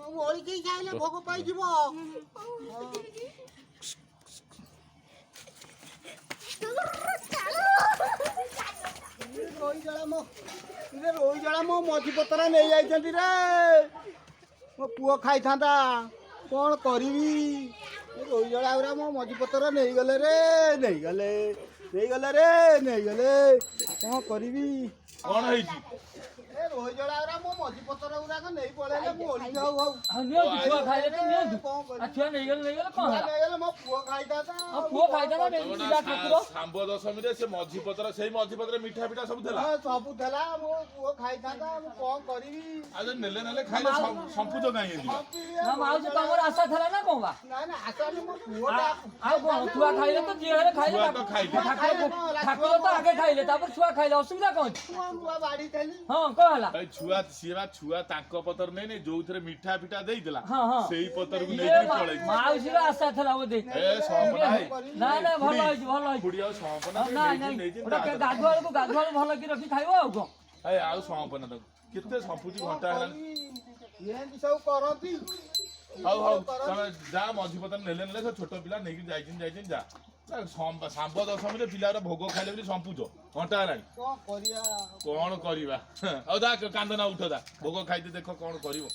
ଓଳିକି ଖାଇଲେ ଭୋଗ ପାଇଯିବ। ରୋହିଜଳା ମୋ ମଝି ପତର ନେଇ ଯାଇଛନ୍ତି ରେ। ମୋ ପୁଅ ଖାଇଥାନ୍ତା କ'ଣ କରିବି? ରୋହିଜଳା ଗୁରା ମୋ ମଝି ପତର ନେଇଗଲେ ରେ, ନେଇଗଲେ କ'ଣ କରିବି? କ'ଣ ହେଇଛି? ରୋହିଜଳା ଗୁରା ମୋ ମଝି ପତର ଗୁରାକ ନେଇ ପଳେଇଲେ। ମୁଁ ଓଳିକି ହଉ ଛୁଆ ଖାଇଲେ ତ ନିଅନ୍ତୁ। ଛୁଆ ନେଇଗଲେ କ'ଣ ହେଲା? ନେଇଗଲେ ମୋ ପୁଅ ଖାଇଥାନ୍ତା। ପୁଅ ଖାଇଥାନ୍ତା ଠାକୁର ଶାମ୍ବ ଦଶମୀରେ ସେ ମଝି ପତ୍ର ସେଇ ମଝି ପତ୍ରରେ ମିଠା ପିଠା ସବୁ ଥିଲା। ସବୁ ଥିଲା। ମୋ ପୁଅ ଖାଇଥାନ୍ତା। ମୁଁ କ'ଣ କରିବି? ଆଉ ଯଦି ନେଲେ ଖାଇଲେ ସମ୍ପୁଜ କାହିଁ ଏମିତି? ମାଉସୀ ତମର ଆଶା ଥିଲା ନା କ'ଣ ବା? ନା ଆସନି ମୋ ପୁଅଟା। ଆଉ କ'ଣ ଛୁଆ ଖାଇଲେ ତ ଯିଏ ହେଲେ ଖାଇଲେ। ଛୁଆ ତ ଖାଇଲେ। ଠାକୁର ତ ଆଗେ ଖାଇଲେ ତାପରେ ଛୁଆ ଖାଇଲେ ଅସୁବିଧା କ'ଣ ଅଛି? ହଁ କ'ଣ ହେଲା? ଛୁଆ ତାଙ୍କ ପତ୍ର ନେଇ ଯୋଉଥିରେ ମିଠା ପିଠା ଦେଇଥିଲା ସେଇ ପତ୍ରକୁ ଇଏ ନେଇକି ପଳେଇଛି। ମାଉସୀର ଆଶା ଥିଲା ବୋଧେ। ନା ଭଲ ହେଇଛି ଭଲ ହେଇଛି। ଖୁଡି ଆଉ ସଅଁପନା ନେଇଛି ଗାଧୁଆଳକୁ ଭଲ କି ରଖି ଖାଇବ ଆଉ କ'ଣ? ଆଉ ସଅଁପନା ତାକୁ କେତେ ସମ୍ପୁଛି ଘଣ୍ଟା ହେଲାଣି। ଏମିତି ସବୁ କରନ୍ତି। ହଉ ତମେ ଯା ମଝି ପତ୍ର ନେଲେ ସେ ଛୋଟ ପିଲା ନେଇକି ଯାଇଛନ୍ତି ଯା। ଶାମ୍ବ ଦଶମୀରେ ପିଲାର ଭୋଗ ଖାଇଲେ ବୋଲି ସମ୍ପୁଛ ଘଣ୍ଟା ହେଲାଣି। କ'ଣ କରିବା? ଆଉ ଦା କାନ୍ଦ ନା ଉଠ ଦା ଭୋଗ ଖାଇତେ ଦେଖ କ'ଣ କରିବ।